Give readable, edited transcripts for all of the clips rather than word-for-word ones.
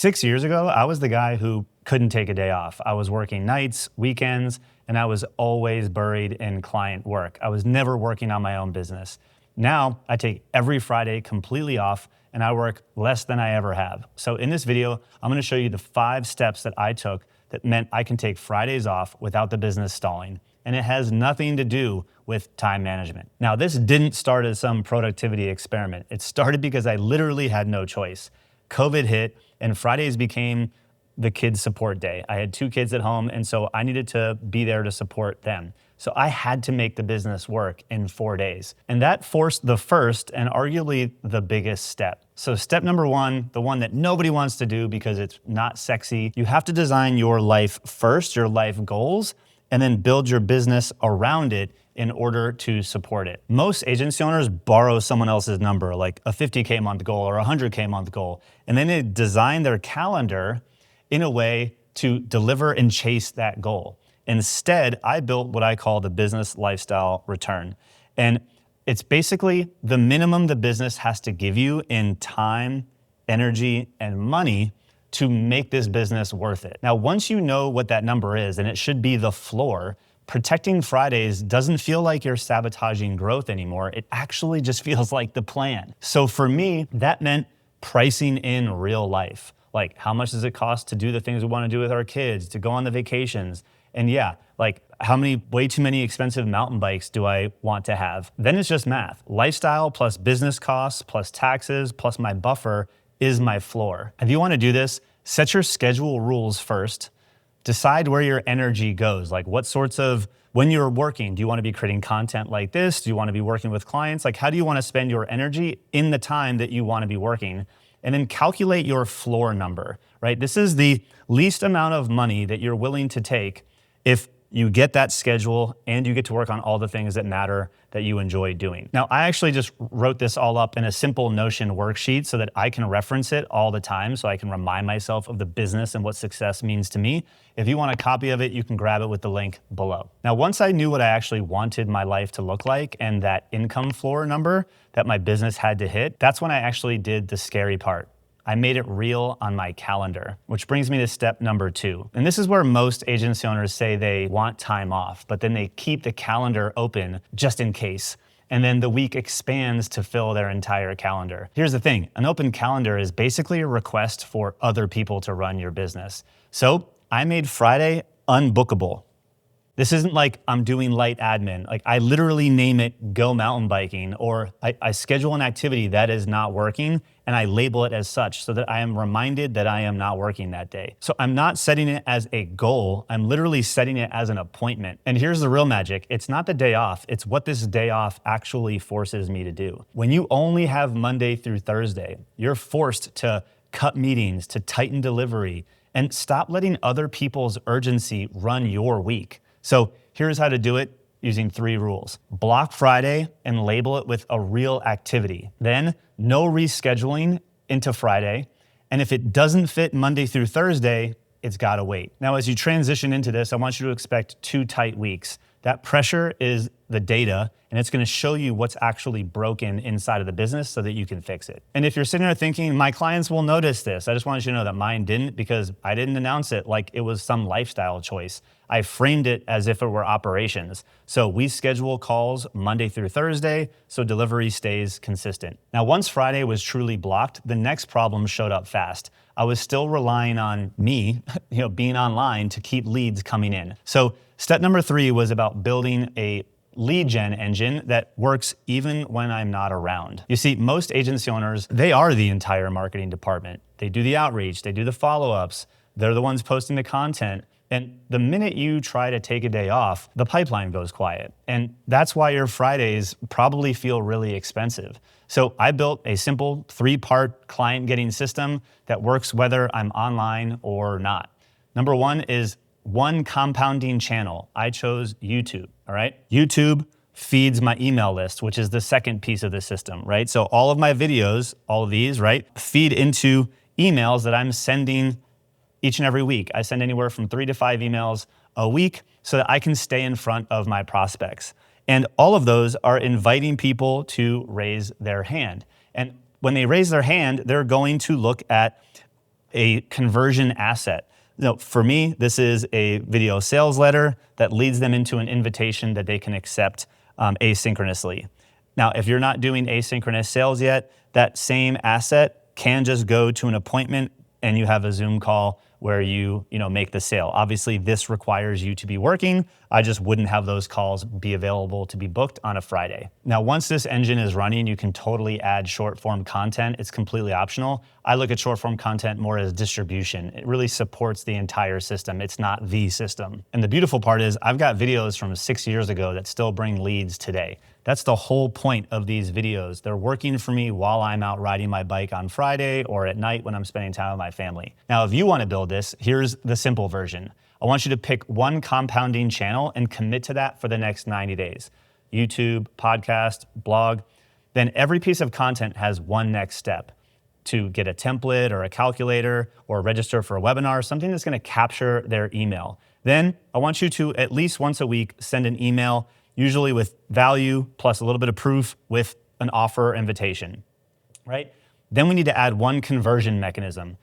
6 years ago, I was the guy who couldn't take a day off. I was working nights, weekends, and I was always buried in client work. I was never working on my own business. Now, I take every Friday completely off and I work less than I ever have. So in this video, I'm gonna show you the 5 steps that I took that meant I can take Fridays off without the business stalling. And it has nothing to do with time management. Now, this didn't start as some productivity experiment. It started because I literally had no choice. COVID hit and Fridays became the kids' support day. I had 2 kids at home, and so I needed to be there to support them. So I had to make the business work in 4 days. And that forced the first and arguably the biggest step. So step number 1, the one that nobody wants to do because it's not sexy, you have to design your life first, your life goals, and then build your business around it in order to support it. Most agency owners borrow someone else's number, like a 50K month goal or a 100K month goal, and then they design their calendar in a way to deliver and chase that goal. Instead, I built what I call the business lifestyle return. And it's basically the minimum the business has to give you in time, energy, and money to make this business worth it. Now, once you know what that number is, and it should be the floor, protecting Fridays doesn't feel like you're sabotaging growth anymore. It actually just feels like the plan. So for me, that meant pricing in real life. Like, how much does it cost to do the things we want to do with our kids, to go on the vacations? And yeah, like, how many, way too many expensive mountain bikes do I want to have? Then it's just math. Lifestyle plus business costs plus taxes plus my buffer is my floor. If you want to do this, set your schedule rules first. Decide where your energy goes. Like, what sorts of, when you're working, do you want to be creating content like this? Do you want to be working with clients? Like, how do you want to spend your energy in the time that you want to be working? And then calculate your floor number, right? This is the least amount of money that you're willing to take if you get that schedule and you get to work on all the things that matter that you enjoy doing. Now, I actually just wrote this all up in a simple Notion worksheet so that I can reference it all the time, so I can remind myself of the business and what success means to me. If you want a copy of it, you can grab it with the link below. Now, once I knew what I actually wanted my life to look like and that income floor number that my business had to hit, that's when I actually did the scary part. I made it real on my calendar, which brings me to step number 2. And this is where most agency owners say they want time off, but then they keep the calendar open just in case. And then the week expands to fill their entire calendar. Here's the thing, an open calendar is basically a request for other people to run your business. So I made Friday unbookable. This isn't like I'm doing light admin. Like, I literally name it go mountain biking, or I schedule an activity that is not working and I label it as such so that I am reminded that I am not working that day. So I'm not setting it as a goal. I'm literally setting it as an appointment. And here's the real magic. It's not the day off. It's what this day off actually forces me to do. When you only have Monday through Thursday, you're forced to cut meetings, to tighten delivery, and stop letting other people's urgency run your week. So here's how to do it using 3 rules. Block Friday and label it with a real activity. Then no rescheduling into Friday. And if it doesn't fit Monday through Thursday, it's gotta wait. Now, as you transition into this, I want you to expect 2 tight weeks. That pressure is the data, and it's gonna show you what's actually broken inside of the business so that you can fix it. And if you're sitting there thinking, my clients will notice this, I just wanted you to know that mine didn't, because I didn't announce it like it was some lifestyle choice. I framed it as if it were operations. So we schedule calls Monday through Thursday, so delivery stays consistent. Now, once Friday was truly blocked, the next problem showed up fast. I was still relying on me, being online to keep leads coming in. So step number 3 was about building a lead gen engine that works even when I'm not around. You see, most agency owners, they are the entire marketing department. They do the outreach, they do the follow-ups, they're the ones posting the content. And the minute you try to take a day off, the pipeline goes quiet. And that's why your Fridays probably feel really expensive. So I built a simple 3-part client getting system that works whether I'm online or not. Number 1 is one compounding channel. I chose YouTube, all right? YouTube feeds my email list, which is the second piece of the system, right? So all of my videos, all of these, right, feed into emails that I'm sending each and every week. I send anywhere from 3 to 5 emails a week so that I can stay in front of my prospects. And all of those are inviting people to raise their hand. And when they raise their hand, they're going to look at a conversion asset. For me, this is a video sales letter that leads them into an invitation that they can accept asynchronously. Now, if you're not doing asynchronous sales yet, that same asset can just go to an appointment and you have a Zoom call where you make the sale. Obviously, this requires you to be working. I just wouldn't have those calls be available to be booked on a Friday. Now, once this engine is running, you can totally add short form content. It's completely optional. I look at short form content more as distribution. It really supports the entire system. It's not the system. And the beautiful part is I've got videos from 6 years ago that still bring leads today. That's the whole point of these videos. They're working for me while I'm out riding my bike on Friday or at night when I'm spending time with my family. Now, if you want to build this, here's the simple version. I want you to pick one compounding channel and commit to that for the next 90 days. YouTube, podcast, blog. Then every piece of content has one next step: to get a template or a calculator or register for a webinar, something that's going to capture their email. Then I want you to at least once a week send an email, usually with value plus a little bit of proof with an offer invitation, right? Then we need to add one conversion mechanism.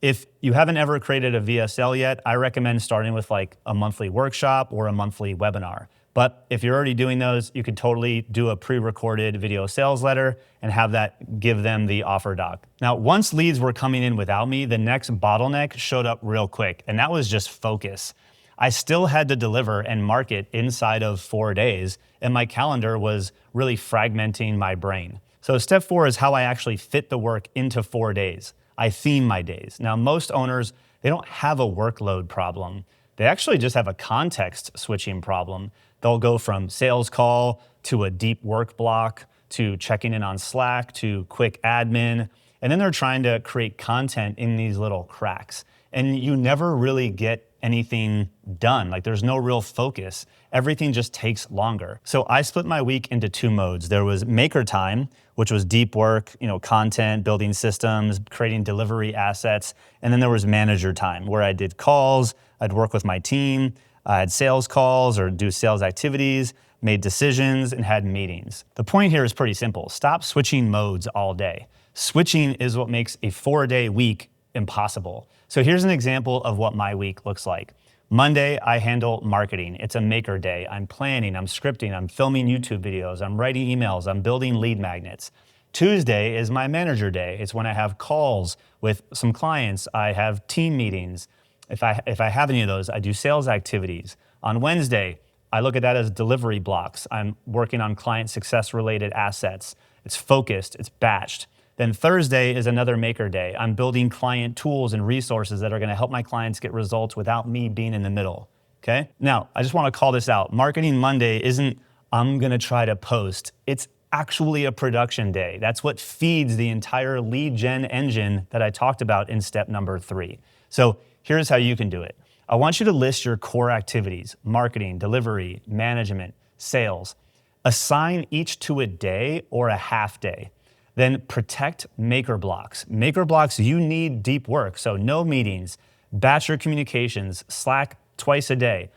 If you haven't ever created a VSL yet, I recommend starting with like a monthly workshop or a monthly webinar. But if you're already doing those, you could totally do a pre-recorded video sales letter and have that give them the offer doc. Now, once leads were coming in without me, the next bottleneck showed up real quick, and that was just focus. I still had to deliver and market inside of 4 days, and my calendar was really fragmenting my brain. So step 4 is how I actually fit the work into 4 days. I theme my days. Now, most owners, they don't have a workload problem. They actually just have a context switching problem. They'll go from sales call to a deep work block to checking in on Slack to quick admin, and then they're trying to create content in these little cracks. And you never really get anything done. Like, there's no real focus. Everything just takes longer. So I split my week into 2 modes. There was maker time, which was deep work, content, building systems, creating delivery assets. And then there was manager time, where I did calls, I'd work with my team, I had sales calls or do sales activities, made decisions, and had meetings. The point here is pretty simple. Stop switching modes all day. Switching is what makes a 4-day week impossible. So here's an example of what my week looks like. Monday, I handle marketing. It's a maker day. I'm planning, I'm scripting, I'm filming YouTube videos, I'm writing emails, I'm building lead magnets. Tuesday is my manager day. It's when I have calls with some clients. I have team meetings. If I have any of those, I do sales activities. On Wednesday, I look at that as delivery blocks. I'm working on client success related assets. It's focused, it's batched. Then Thursday is another maker day. I'm building client tools and resources that are gonna help my clients get results without me being in the middle, okay? Now, I just wanna call this out. Marketing Monday isn't, I'm gonna try to post. It's actually a production day. That's what feeds the entire lead gen engine that I talked about in step number 3. So here's how you can do it. I want you to list your core activities: marketing, delivery, management, sales. Assign each to a day or a half day. Then protect maker blocks. Maker blocks, you need deep work, so no meetings, batch your communications, Slack twice a day.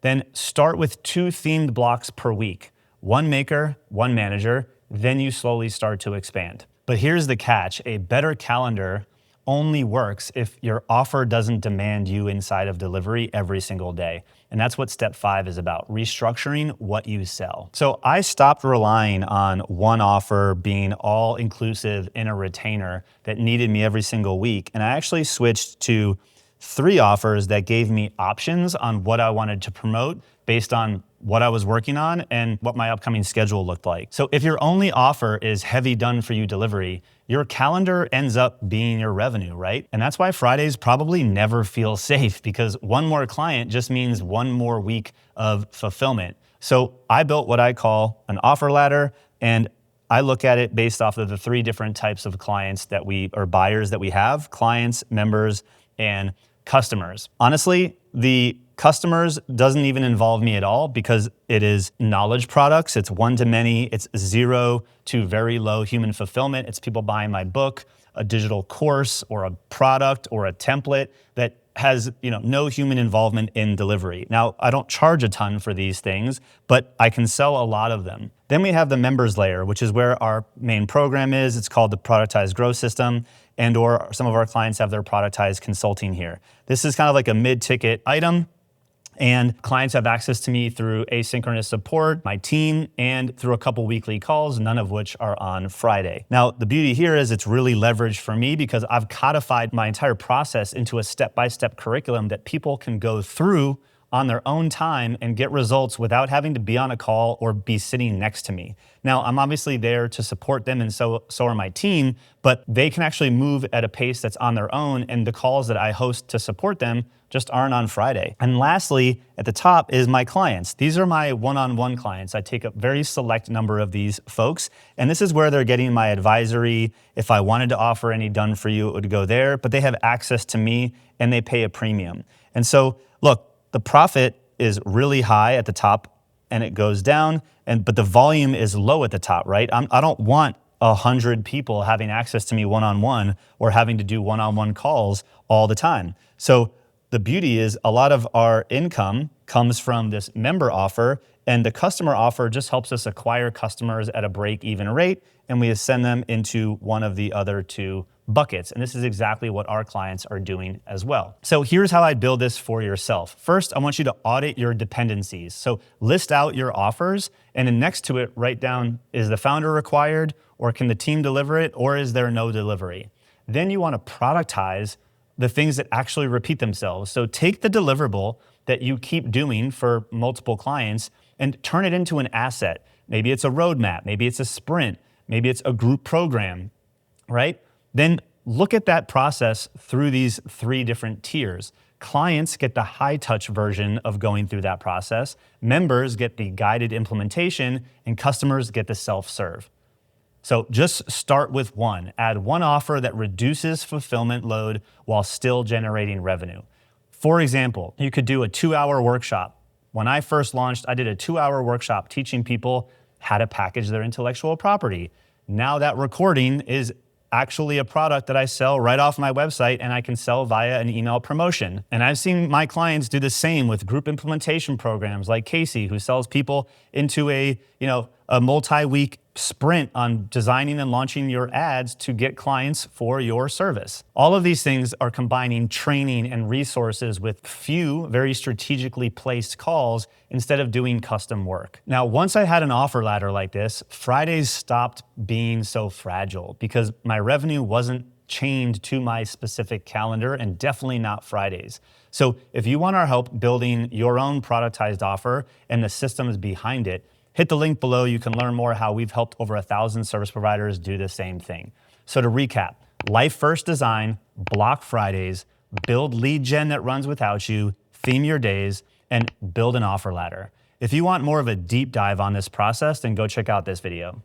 Then start with 2 themed blocks per week. 1 maker, 1 manager, then you slowly start to expand. But here's the catch: a better calendar only works if your offer doesn't demand you inside of delivery every single day. And that's what step 5 is about: restructuring what you sell. So I stopped relying on one offer being all inclusive in a retainer that needed me every single week. And I actually switched to 3 offers that gave me options on what I wanted to promote based on what I was working on and what my upcoming schedule looked like. So if your only offer is heavy done for you delivery, your calendar ends up being your revenue, right? And that's why Fridays probably never feel safe, because one more client just means one more week of fulfillment. So I built what I call an offer ladder, and I look at it based off of the 3 different types of clients or buyers that we have: clients, members, and customers. Honestly, the customers doesn't even involve me at all, because it is knowledge products. It's one to many. It's 0 to very low human fulfillment. It's people buying my book, a digital course, or a product, or a template that has no human involvement in delivery. Now, I don't charge a ton for these things, but I can sell a lot of them. Then we have the members layer, which is where our main program is. It's called the Productized Growth System, and or some of our clients have their Productized Consulting here. This is kind of like a mid-ticket item. And clients have access to me through asynchronous support, my team, and through a couple weekly calls, none of which are on Friday. Now, the beauty here is it's really leveraged for me because I've codified my entire process into a step-by-step curriculum that people can go through on their own time and get results without having to be on a call or be sitting next to me. Now, I'm obviously there to support them, and so are my team, but they can actually move at a pace that's on their own, and the calls that I host to support them just aren't on Friday. And lastly, at the top is my clients. These are my one-on-one clients. I take a very select number of these folks, and this is where they're getting my advisory. If I wanted to offer any done for you, it would go there, but they have access to me and they pay a premium. And so, look, the profit is really high at the top and it goes down, but the volume is low at the top, right? I don't want 100 people having access to me one-on-one or having to do one-on-one calls all the time. So the beauty is a lot of our income comes from this member offer, and the customer offer just helps us acquire customers at a break-even rate, and we send them into one of the other two buckets. And this is exactly what our clients are doing as well. So here's how I build this for yourself. First, I want you to audit your dependencies. So list out your offers, and then next to it, write down, is the founder required, or can the team deliver it, or is there no delivery? Then you want to productize the things that actually repeat themselves. So take the deliverable that you keep doing for multiple clients and turn it into an asset. Maybe it's a roadmap, maybe it's a sprint, maybe it's a group program, right? Then look at that process through these three different tiers. Clients get the high-touch version of going through that process, members get the guided implementation, and customers get the self-serve. So just start with one. Add one offer that reduces fulfillment load while still generating revenue. For example, you could do a 2-hour workshop. When I first launched, I did a 2-hour workshop teaching people how to package their intellectual property. Now that recording is actually a product that I sell right off my website, and I can sell via an email promotion. And I've seen my clients do the same with group implementation programs like Casey, who sells people into a multi-week sprint on designing and launching your ads to get clients for your service. All of these things are combining training and resources with few very strategically placed calls instead of doing custom work. Now, once I had an offer ladder like this, Fridays stopped being so fragile because my revenue wasn't chained to my specific calendar, and definitely not Fridays. So if you want our help building your own productized offer and the systems behind it, hit the link below. You can learn more how we've helped over 1,000 service providers do the same thing. So to recap, life first design, block Fridays, build lead gen that runs without you, theme your days, and build an offer ladder. If you want more of a deep dive on this process, then go check out this video.